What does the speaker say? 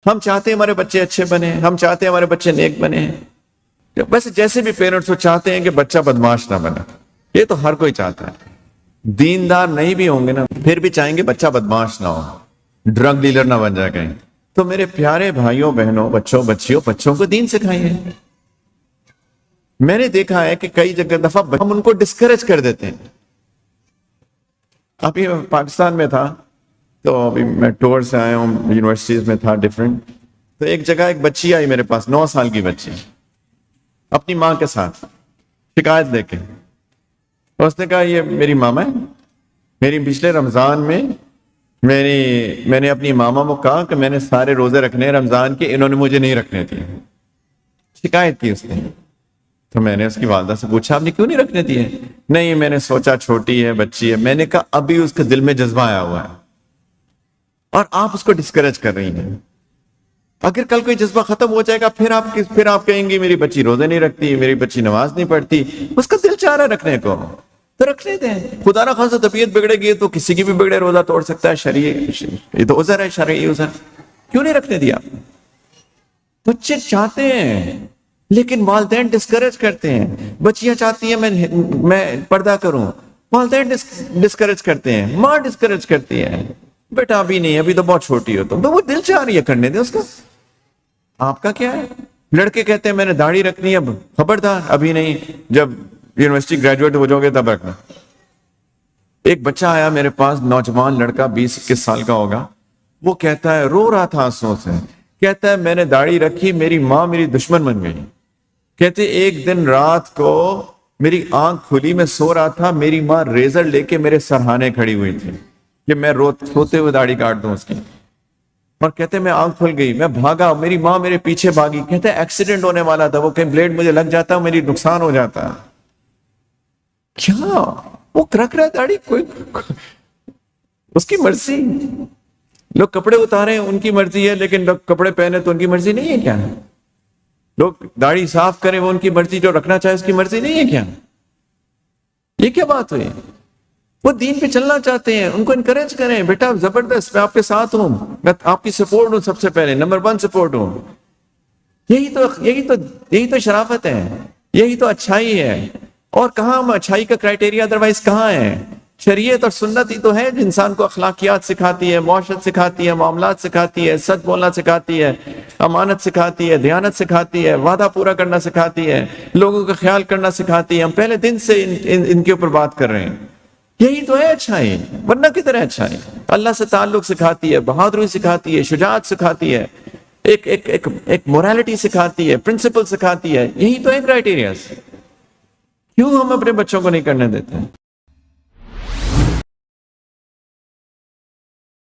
ہم چاہتے ہیں ہمارے بچے اچھے بنے، ہم چاہتے ہیں ہمارے بچے نیک بنے، بس جیسے بھی پیرنٹس وہ چاہتے ہیں کہ بچہ بدماش نہ بنے، یہ تو ہر کوئی چاہتا ہے. دیندار نہیں بھی ہوں گے نا پھر بھی چاہیں گے بچہ بدماش نہ ہو، ڈرگ ڈیلر نہ بن جائے کہیں. تو میرے پیارے بھائیوں بہنوں، بچوں بچیوں، بچوں کو دین سکھائیے. میں نے دیکھا ہے کہ کئی دفعہ ہم ان کو ڈسکریج کر دیتے ہیں. ابھی پاکستان میں تھا تو ابھی میں ٹور سے آیا ہوں، یونیورسٹیز میں تھا ڈفرینٹ. تو ایک جگہ ایک بچی آئی میرے پاس، 9 سال کی بچی، اپنی ماں کے ساتھ شکایت لے کے. اس نے کہا یہ میری ماما ہے، میری پچھلے رمضان میں میں نے اپنی ماما کو کہا کہ میں نے سارے روزے رکھنے ہیں رمضان کے، انہوں نے مجھے نہیں رکھنے دیے. شکایت کی اس نے. تو میں نے اس کی والدہ سے پوچھا آپ نے کیوں نہیں رکھنے دیے؟ نہیں میں نے سوچا چھوٹی ہے، بچی ہے. میں نے کہا ابھی اس کے دل میں جذبہ آیا ہوا ہے اور آپ اس کو ڈسکریج کر رہی ہیں. اگر کل کوئی جذبہ ختم ہو جائے گا پھر آپ کہیں گی میری بچی روزے نہیں رکھتی، میری بچی نماز نہیں پڑھتی. اس کا دل چاہ رہا ہے رکھنے کو تو رکھنے دیں. خدا نہ خواستہ طبیعت بگڑے گی تو کسی کی بھی بگڑے روزہ توڑ سکتا ہے، یہ تو عذر ہے، شرعی عذر. کیوں نہیں رکھنے دیا؟ بچے چاہتے ہیں لیکن والدین ڈسکریج کرتے ہیں. بچیاں چاہتی ہیں میں پردہ کروں، والدین ڈسکریج کرتے ہیں، ماں ڈسکریج کرتی ہے، بیٹا ابھی نہیں، ابھی تو بہت چھوٹی ہو تم. تو وہ دل چاہ رہی ہے کرنے دیں اس کا، آپ کا کیا ہے؟ لڑکے کہتے ہیں میں نے داڑھی رکھنی ہے، خبردار ابھی نہیں، جب یونیورسٹی گریجویٹ ہو جاؤ گے تب رکھنا. ایک بچہ آیا میرے پاس، نوجوان لڑکا 20-21 سال کا ہوگا. وہ کہتا ہے، رو رہا تھا آنسوؤں سے، کہتا ہے میں نے داڑھی رکھی، میری ماں میری دشمن بن گئی. کہتے ایک دن رات کو میری آنکھ کھلی، میں سو رہا تھا، میری ماں ریزر لے کے میرے سرہانے کھڑی ہوئی تھی کہ میں سوتے ہوئے داڑھی کاٹ دوں اس کی. اور کہتے میں آنکھ کھل گئی، میں بھاگا، میری ماں میرے پیچھے بھاگی. کہتے ایکسیڈنٹ ہونے والا تھا، وہ کہیں بلیڈ مجھے لگ جاتا، میری نقصان ہو جاتا. کیا وہ رکھ رہا ہے داڑھی، کوئی اس کی مرضی. لوگ کپڑے اتارے ان کی مرضی ہے، لیکن لوگ کپڑے پہنے تو ان کی مرضی نہیں ہے کیا؟ لوگ داڑھی صاف کریں وہ ان کی مرضی، جو رکھنا چاہے اس کی مرضی نہیں ہے کیا؟ یہ کیا بات ہوئی؟ وہ دین پہ چلنا چاہتے ہیں، ان کو انکریج کریں، بیٹا زبردست، میں آپ کے ساتھ ہوں، میں آپ کی سپورٹ ہوں، سب سے پہلے نمبر 1 سپورٹ ہوں. یہی تو شرافت ہے، یہی تو اچھائی ہے. اور کہاں ہم اچھائی کا کرائٹیریا ادروائز کہاں ہے؟ شریعت اور سنت ہی تو ہے جو انسان کو اخلاقیات سکھاتی ہے، معاشرت سکھاتی ہے، معاملات سکھاتی ہے، سچ بولنا سکھاتی ہے، امانت سکھاتی ہے، دیانت سکھاتی ہے، وعدہ پورا کرنا سکھاتی ہے، لوگوں کا خیال کرنا سکھاتی ہے. ہم پہلے دن سے ان کے اوپر بات کر رہے ہیں. یہی تو ہے اچھائی، ورنہ کی طرح اچھائی. اللہ سے تعلق سکھاتی ہے، بہادری سکھاتی ہے، شجاعت سکھاتی ہے، ایک موریلٹی سکھاتی ہے، پرنسپل سکھاتی ہے. یہی تو ہے کرائٹیریاز. کیوں ہم اپنے بچوں کو نہیں کرنے دیتے ہیں؟